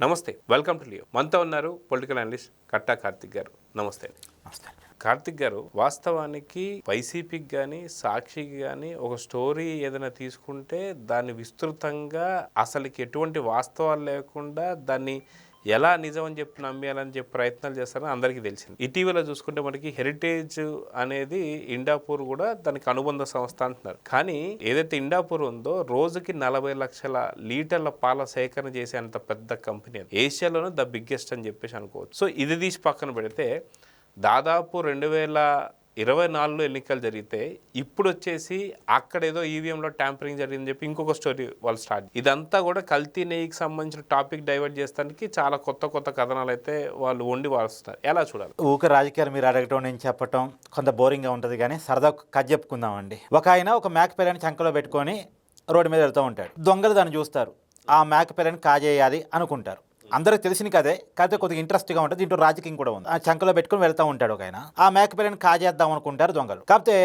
నమస్తే, welcome to Leo. మనతో ఉన్నారు పొలిటికల్ అనలిస్ట్ కట్టా కార్తిక్ గారు. నమస్తే. నమస్తే. కార్తిక్ గారు, వాస్తవానికి వైసీపీకి కానీ సాక్షికి కానీ ఒక స్టోరీ ఏదైనా తీసుకుంటే దాన్ని విస్తృతంగా అసలుకి ఎటువంటి వాస్తవాలు లేకుండా దాన్ని ఎలా నిజం అని చెప్పి నమ్మేయాలని చెప్పి ప్రయత్నాలు చేస్తారని అందరికీ తెలిసింది. ఇటీవల చూసుకుంటే మనకి హెరిటేజ్ అనేది ఇండాపూర్ కూడా దానికి అనుబంధ సంస్థ అంటున్నారు. కానీ ఏదైతే ఇండాపూర్ ఉందో రోజుకి 40 లక్షల లీటర్ల పాల సేకరణ చేసే అంత పెద్ద కంపెనీ అది. ఏషియాలోనే ద బిగ్గెస్ట్ అని చెప్పేసి అనుకోవచ్చు. సో ఇది తీసి పక్కన పెడితే దాదాపు 2024లో ఎన్నికలు జరిగితే ఇప్పుడు వచ్చేసి అక్కడేదో ఈవీఎంలో ట్యాంపరింగ్ జరిగిందని చెప్పి ఇంకొక స్టోరీ వాళ్ళు స్టార్ట్. ఇదంతా కూడా కల్తీ నెయ్యికి సంబంధించిన టాపిక్ డైవర్ట్ చేస్తానికి చాలా కొత్త కొత్త కథనాలు అయితే వాళ్ళు వండి వాడుస్తున్నారు. ఎలా చూడాలి? ఊక రాజకీయాలు మీరు అడగటం, నేను చెప్పటం కొంత బోరింగ్గా ఉంటుంది, కానీ సరదా కథ చెప్పుకుందామండి. ఒక ఆయన ఒక మేక పిల్లని చంకలో పెట్టుకొని రోడ్డు మీద వెళ్తూ ఉంటాడు. దొంగలు దాన్ని చూస్తారు, ఆ మేక పిల్లని కాజేయాలి అనుకుంటారు. అందరికి తెలిసిన కదే, కాకపోతే కొద్దిగా ఇంట్రెస్ట్గా ఉంటుంది. దీంట్లో రాజకీయం కూడా ఉంది. ఆ చంకలో పెట్టుకుని వెళ్తూ ఉంటాడు ఒక ఆయన. ఆ మేక పిల్లని కాజేద్దాం అనుకుంటారు దొంగలు. కాకపోతే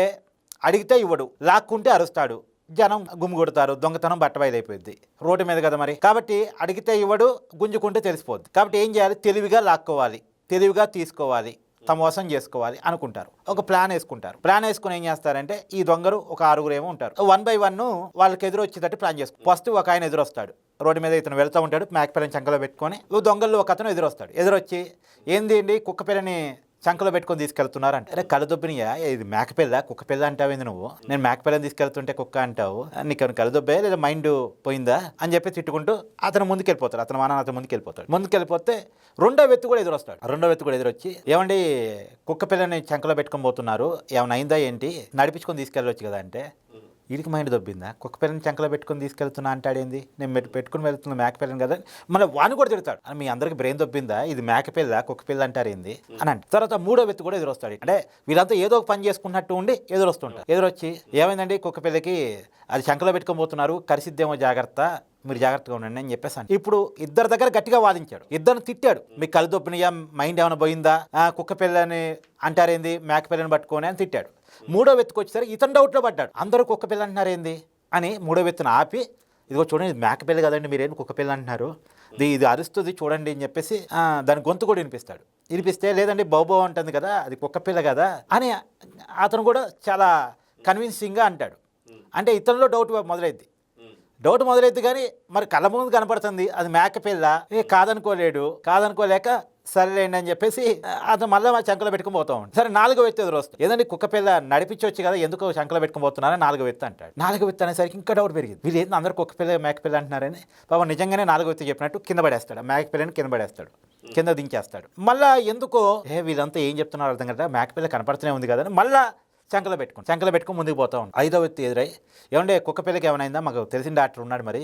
అడిగితే ఇవ్వడు, లాక్కుంటే అరుస్తాడు, జనం గుమ్మి కొడతారు, దొంగతనం బట్టబయలైపోయింది. రోడ్డు మీద కదా మరి. కాబట్టి అడిగితే ఇవ్వడు, గుంజుకుంటే తెలిసిపోద్ది. కాబట్టి ఏం చేయాలి? తెలివిగా లాక్కోవాలి, తెలివిగా తీసుకోవాలి, తమ వశం చేసుకోవాలి అనుకుంటారు. ఒక ప్లాన్ వేసుకుంటారు. ప్లాన్ వేసుకుని ఏం చేస్తారంటే, ఈ దొంగలు ఒక 6 ఏమో ఉంటారు. 1 by 1 వాళ్ళకి ఎదురు వచ్చేటట్టు ప్లాన్ చేసుకుంటారు. ఫస్ట్ ఒక ఆయన ఎదురొస్తాడు, రోడ్డు మీద ఇతను వెళ్తూ ఉంటాడు, మేక పిల్లని చంకలో పెట్టుకొని. దొంగల్లో ఒక అతను ఎదురొస్తాడు. ఎదురొచ్చి, ఏంది అండి కుక్క పిల్లని చంకలో పెట్టుకొని తీసుకెళ్తున్నారు అంటే, అరే కలదొబ్బినియా, ఇది మేక పిల్ల కుక్క పిల్ల అంటావేంది నువ్వు? నేను మేక పిల్లని తీసుకెళ్తుంటే కుక్క అంటావు, నీకు కలదొబ్బే లేదా మైండ్ పోయిందా అని చెప్పి తిట్టుకుంటూ అతను ముందుకెళ్ళిపోతాడు. అతను మన అతను ముందుకెళ్ళిపోతే రెండో వ్యక్తి కూడా ఎదురొస్తాడు. రెండో వ్యక్తి కూడా ఎదురొచ్చి, ఏమండి కుక్క పిల్లని చంకలో పెట్టుకొని పోతున్నారు, ఏమైనా అయిందా ఏంటి, నడిపించుకొని తీసుకెళ్ళవచ్చు కదా అంటే, వీడికి మైండ్ దొబ్బిందా, కుక్క పిల్లని చంకలో పెట్టుకొని తీసుకెళ్తున్నా అంటాడేంది, నేను పెట్టుకుని వెళ్తున్నా మేక పిల్లని కదా. మళ్ళీ వాని కూడా తిడతాడు, మీ అందరికి బ్రెయిన్ దొబ్బిందా, ఇది మేక పిల్ల కుక్క పిల్ల అంటారేంది అని అంటే. తర్వాత మూడో వ్యక్తి కూడా ఎదురొస్తాడు. అంటే వీళ్ళంతా ఏదో ఒక పని చేసుకున్నట్టు ఉండి ఎదురొస్తుంటారు. ఎదురొచ్చి, ఏమైందండి కుక్క పిల్లకి అది చంకలో పెట్టుకొని పోతున్నారు, కరిసిద్దేమో జాగ్రత్త, మీరు జాగ్రత్తగా ఉండండి అని చెప్పేసి. ఇప్పుడు ఇద్దరి దగ్గర గట్టిగా వాదించాడు, ఇద్దరిని తిట్టాడు. మీకు కళ్ళు దొబ్బినయా, మైండ్ ఏమైనా పోయిందా, కుక్క పిల్లని అంటారేంది, మేక పిల్లని పట్టుకొని అని తిట్టాడు. మూడో వ్యక్తికి వచ్చేసరికి ఇతను డౌట్లో పడ్డాడు, అందరూ కుక్క పిల్ల అంటున్నారేంది అని. మూడో వ్యక్తిని ఆపి, ఇదిగో చూడండి ఇది మేక పిల్ల కదండి, మీరేం కుక్క పిల్ల అంటున్నారు, ఇది అరుస్తుంది చూడండి అని చెప్పేసి దాని గొంతు కూడా వినిపిస్తే, లేదండి బౌబో అంటుంది కదా, అది కుక్క పిల్ల కదా అని అతను కూడా చాలా కన్విన్సింగ్గా అంటాడు. అంటే ఇతనిలో డౌట్ మొదలైద్ది కానీ మరి కళ్ళ ముందు కనపడుతుంది అది మేక పిల్ల, కాదనుకోలేక సరేలేండి అని చెప్పేసి అతను మళ్ళీ మా చంకలో పెట్టుకుని పోతా ఉంటాడు. సరే 4వ వ్యక్తి ఎదురు వస్తుంది, ఏదండి కుక్క పిల్ల నడిపించవచ్చు కదా, ఎందుకు చంకలో పెట్టుకుని పోతున్నారని 4వ వ్యక్తి అంటాడు. 4వ వ్యక్తి అనేసరికి ఇంకా డౌట్ పెరిగింది, వీళ్ళు ఏంటి అందరూ కుక్క పిల్ల మేక పిల్ల అంటున్నారని. పాపం నిజంగానే 4వ వ్యక్తి చెప్పినట్టు కింద పడేస్తాడు, మేక పిల్లని కింద దించేస్తాడు. మళ్ళీ ఎందుకో వీళ్ళంతా ఏం చెప్తున్నారు అర్థం కదా, మేక పిల్ల కనపడుతూనే ఉంది కదా అని మళ్ళీ చంకలో పెట్టుకుని ముందుకు పోతా ఉంటాడు. 5వ వ్యక్తి ఎదురై, ఏమంటే కుక్క పిల్లకి ఏమైనా, మాకు తెలిసిన డాక్టర్ ఉన్నాడు, మరి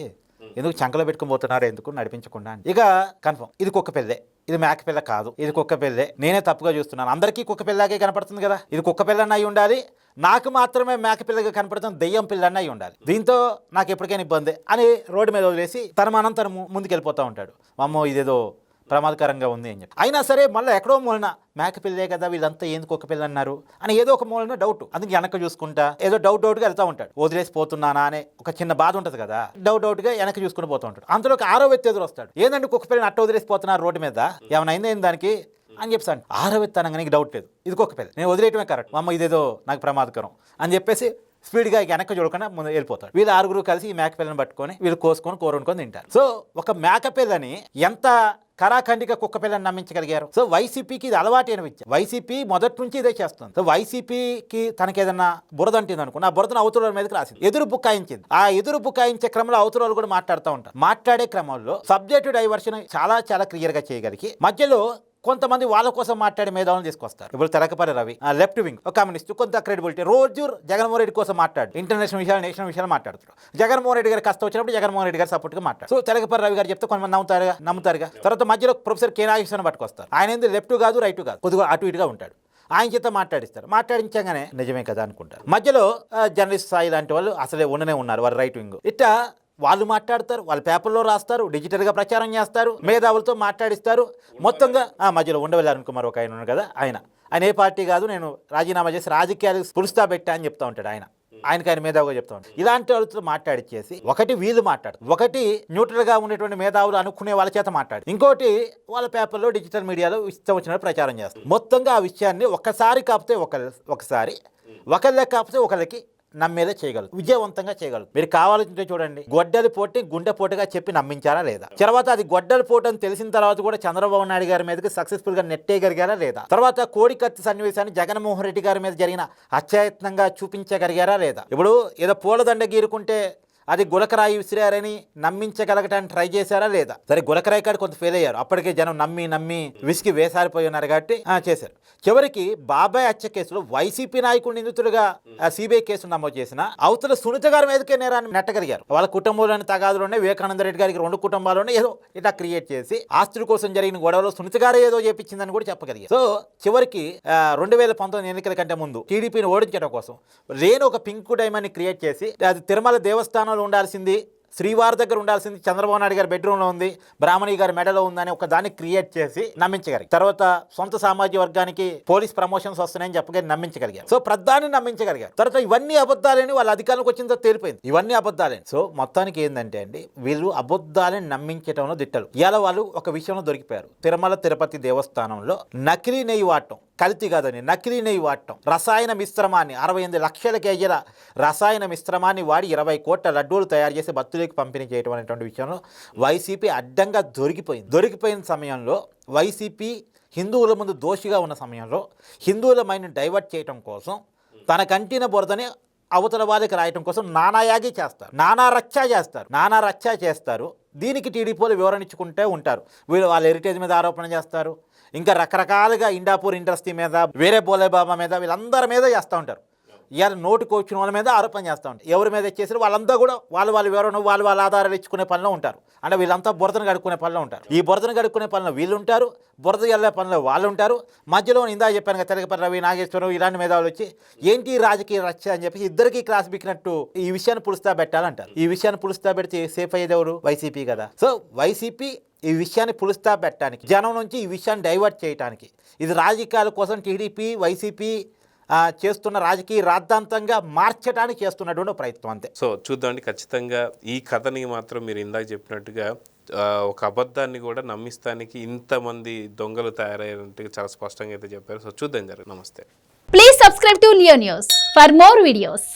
ఎందుకు చంకలో పెట్టుకుని పోతున్నారు, ఎందుకు నడిపించకుండా. ఇక కన్ఫర్మ్ ఇది కుక్క పిల్లే, ఇది మేక పిల్ల కాదు, ఇది కుక్క పిల్లే, నేనే తప్పుగా చూస్తున్నాను, అందరికీ కుక్క పిల్లగే కనపడుతుంది కదా, ఇది కుక్క పిల్లన్న అయి ఉండాలి, నాకు మాత్రమే మేక పిల్లగా కనపడుతుంది, దెయ్యం పిల్లన్న అయి ఉండాలి, దీంతో నాకు ఎప్పటికైనా ఇబ్బంది అని రోడ్డు మీద వదిలేసి తన ముందుకెళ్ళిపోతూ ఉంటాడు. అమ్మో ఇదేదో ప్రమాదకరంగా ఉంది అని చెప్పి. అయినా సరే మళ్ళీ ఎక్కడో మూలన మేక పిల్లే కదా, వీళ్ళంతా ఎందుకు కుక్క పిల్ల అన్నారు అని ఏదో ఒక మూలన డౌట్, అందుకు వెనక్కి చూసుకుంటా ఏదో డౌట్గా వెళ్తూ ఉంటాడు. వదిలేసి పోతున్నానా అనే ఒక చిన్న బాధ ఉంటుంది కదా, డౌట్గా వెనక్కి చూసుకుని పోతూ ఉంటాడు. అంతలోకి 6వ వ్యక్తి ఎదురు వస్తాడు, ఏంటంటే కుక్క పిల్లని అట్ట వదిలేసి పోతున్నారు రోడ్డు మీద, ఏమైనా అయింది దానికి అని చెప్పాను. 6వ వ్యక్తి అనగా నీకు డౌట్ లేదు, ఇది కుక్క పిల్ల, నేను వదిలేయటమే కరెక్ట్, అమ్మ ఇదేదో నాకు ప్రమాదకరం అని చెప్పేసి స్పీడ్గా వెనక్కి చూడకుండా ముందు వెళ్ళిపోతాడు. వీళ్ళు 6 కలిసి ఈ మేక పిల్లని పట్టుకొని వీళ్ళు కోరుకొని తింటారు. సో ఒక మేక పిల్లని ఎంత కరాఖండిగా కుక్క పిల్లని నమ్మించగలిగారు. సో వైసీపీకి ఇది అలవాటైన విద్య, వైసీపీ మొదటి నుంచి ఇదే చేస్తుంది. సో వైసీపీకి తనకి ఏదన్నా బురద అంటుంది అనుకున్న, ఆ బురదను అవతల మీదకి రాసింది, ఎదురు బుకాయించింది. ఆ ఎదురు బుకాయించే క్రమంలో అవతల కూడా మాట్లాడుతూ ఉంటారు. మాట్లాడే క్రమంలో సబ్జెక్టు డైవర్షన్ చాలా క్లియర్గా చేయగలిగి మధ్యలో కొంతమంది వాళ్ళ కోసం మాట్లాడే మేధావులను తీసుకొస్తారు. ఇప్పుడు తెలకపల్లి రవి లెఫ్ట్ వింగ్ ఒక కమ్యూనిస్ట్, కొంత క్రెడిబిలిటీ, రోజు జగన్మోహన్ రెడ్డి కోసం మాట్లాడు, ఇంటర్నేషనల్ విషయాలు నేషనల్ విషయాలు మాట్లాడుతారు. జగన్మోహన్ రెడ్డి గారి కష్టం వచ్చినప్పుడు జగన్మోహన్ రెడ్డి గారు సపోర్ట్గా మాట్లాడు. సో తెలకపల్లి రవి గారు చెప్తే కొంతమంది నమ్ముతారుగా. తర్వాత మధ్యలో ప్రొఫెసర్ కే నాగేశ్వరరావు పట్టుకొస్తారు. ఆయన ఏంది లెఫ్ట్ కాదు రైట్ కాదు, కొద్దిగా అటు ఇటుగా ఉంటాడు. ఆయన చేత మాట్లాడించగానే నిజమే కదా అనుకుంటారు. మధ్యలో జర్నలిస్ట్ స్థాయి లాంటి వాళ్ళు అసలే ఉన్నారు, వారు రైట్ వింగ్. ఇట్లా వాళ్ళు మాట్లాడతారు, వాళ్ళ పేపర్లో రాస్తారు, డిజిటల్గా ప్రచారం చేస్తారు, మేధావులతో మాట్లాడిస్తారు. మొత్తంగా మధ్యలో ఉండవల్లి అరుణ్ కుమార్ ఒక ఆయన ఉన్నాడు కదా, ఆయన ఏ పార్టీ కాదు, నేను రాజీనామా చేసి రాజకీయాలకు పులుస్తా పెట్టా అని చెప్తా ఉంటాడు ఆయన. ఆయన మేధావుగా చెప్తా ఉంటాడు. ఇలాంటి వాళ్ళతో మాట్లాడిచ్చేసి ఒకటి వీళ్ళు మాట్లాడు, ఒకటి న్యూట్రల్గా ఉన్నటువంటి మేధావులు అనుకునే వాళ్ళ చేత మాట్లాడు, ఇంకోటి వాళ్ళ పేపర్లో డిజిటల్ మీడియాలో ఇష్టం వచ్చినట్టు ప్రచారం చేస్తారు. మొత్తంగా ఆ విషయాన్ని ఒకసారి కాకపోతే ఒకసారి ఒకళ్ళకి కాకపోతే ఒకళ్ళకి నమ్మేదే చేయగలరు, విజయవంతంగా చేయగలరు. మీరు కావాలంటే చూడండి, గొడ్డలి పోటీ గుండె పోటుగా చెప్పి నమ్మించారా లేదా, తర్వాత అది గొడ్డలి పోటు అని తెలిసిన తర్వాత కూడా చంద్రబాబు నాయుడు గారి మీదకి సక్సెస్ఫుల్ గా నెట్టేయగలిగారా లేదా, తర్వాత కోడికత్తి సన్నివేశాన్ని జగన్మోహన్ రెడ్డి గారి మీద జరిగిన అత్యయత్నంగా చూపించగలిగారా లేదా. ఇప్పుడు ఏదో పూలదండ గీరుకుంటే అది గులకరాయి విసిరారని నమ్మించగలగటానికి ట్రై చేశారా లేదా. సరే గులకరాయి కాడ కొంత ఫెయిల్ అయ్యారు, అప్పటికే జనం నమ్మి విసిగి వేసారిపోయి ఉన్నారు కాబట్టి చేశారు. చివరికి బాబాయ్ హత్య కేసులో వైసీపీ నాయకుడు నిందితుడుగా సిబిఐ కేసు నమోదు చేసిన అవతల సునీత గారి మీదకే నేరాన్ని నెట్టగలిగారు. వాళ్ళ కుటుంబంలోని తగాదులోనే వివేకానంద రెడ్డి గారికి 2 కుటుంబాల్లోనే ఏదో ఇట్లా క్రియేట్ చేసి ఆస్తుల కోసం జరిగిన గొడవలో సునీత గారే ఏదో చేపించిందని కూడా చెప్పగలిగారు. సో చివరికి 2019 ఎన్నికల కంటే ముందు టీడీపీని ఓడించడం కోసం రేణు ఒక పింక్ డైమండ్ ని క్రియేట్ చేసి అది తిరుమల దేవస్థానం ఉండాల్సింది, శ్రీవారి దగ్గర ఉండాల్సింది చంద్రబాబు నాయుడు గారి బెడ్రూమ్లో ఉంది, బ్రాహ్మణి గారి మెడలో ఉందని ఒక దాన్ని క్రియేట్ చేసి నమ్మించగలిగారు. తర్వాత సొంత సామాజిక వర్గానికి పోలీస్ ప్రమోషన్స్ వస్తున్నాయని చెప్పగలిగి నమ్మించగలిగారు. సో ప్రధాని నమ్మించగలిగారు. తర్వాత ఇవన్నీ అబద్ధాలని వాళ్ళ అధికారంలోకి వచ్చిన తర్వాత తేలిపోయింది, ఇవన్నీ అబద్ధాలని. సో మొత్తానికి ఏంటంటే అండి, వీళ్ళు అబద్ధాలని నమ్మించడంలో దిట్టలు. ఇవాళ వాళ్ళు ఒక విషయంలో దొరికిపోయారు. తిరుమల తిరుపతి దేవస్థానంలో నకిలీ నెయ్యి వాడటం, కల్తీ కాదని నకిలీ నెయ్యి వాడటం, రసాయన మిశ్రమాన్ని 68 లక్షల కేజీల రసాయన మిశ్రమాన్ని వాడి 20 కోట్ల లడ్డూలు తయారు చేసి భక్తులకు పంపిణీ చేయడం అనేటువంటి విషయంలో వైసీపీ అడ్డంగా దొరికిపోయిన సమయంలో వైసీపీ హిందువుల ముందు దోషిగా ఉన్న సమయంలో హిందువుల మైండ్ని డైవర్ట్ చేయడం కోసం తన కంటిన బురదని అవతల వాళ్ళకి రాయటం కోసం నానాయాగి చేస్తారు, నానా రచ్చ చేస్తారు. దీనికి టీడీపీలు వివరణ ఇచ్చుకుంటే ఉంటారు. వీళ్ళు వాళ్ళ హెరిటేజ్ మీద ఆరోపణ చేస్తారు, ఇంకా రకరకాలుగా ఇండాపూర్ ఇండస్ట్రీ మీద, వేరే బోలేబాబా మీద, వీళ్ళందరి మీద చేస్తూ ఉంటారు. ఇవాళ నోటుకు వచ్చిన వాళ్ళ మీద ఆరోపణ చేస్తూ ఉంటారు. ఎవరి మీద ఇచ్చేసారు వాళ్ళంతా కూడా వాళ్ళ వివరణ వాళ్ళ ఆధారాలు ఇచ్చుకునే పనిలో ఉంటారు. అంటే వీళ్ళంతా బురదను కడుక్కునే పనిలో ఉంటారు. ఈ బురదను కడుక్కునే పనిలో వీళ్ళు ఉంటారు, బురద వెళ్ళే పనిలో వాళ్ళు ఉంటారు. మధ్యలో ఇందా చెప్పాను కదా, తెలగపల్లి రవి, నాగేశ్వరం ఇలాంటి మేధావులు వచ్చి ఏంటి రాజకీయ రచ్చ అని చెప్పి ఇద్దరికి క్లాస్ బిక్కినట్టు ఈ విషయాన్ని పులుస్తా పెట్టాలంటారు. ఈ విషయాన్ని పులుస్తా పెడితే సేఫ్ అయ్యేది ఎవరు? వైసీపీ కదా. సో వైసీపీ ఈ విషయాన్ని పులుస్తా పెట్టడానికి, జనం నుంచి ఈ విషయాన్ని డైవర్ట్ చేయడానికి, ఇది రాజకీయాల కోసం టీడీపీ వైసీపీ చేస్తున్న రాజకీయ రాద్ధాంతంగా మార్చడానికి చేస్తున్నటువంటి ప్రయత్నం అంతే. సో చూద్దామండి, ఖచ్చితంగా ఈ కథని మాత్రం మీరు ఇందాక చెప్పినట్టుగా ఒక అబద్ధాన్ని కూడా నమ్మిస్తానికి ఇంతమంది దొంగలు తయారయ్యారంటే చాలా స్పష్టంగా అయితే చెప్పారు. సో చూద్దాం జరుగుతుంది. నమస్తే. Please subscribe to Leo news for more videos.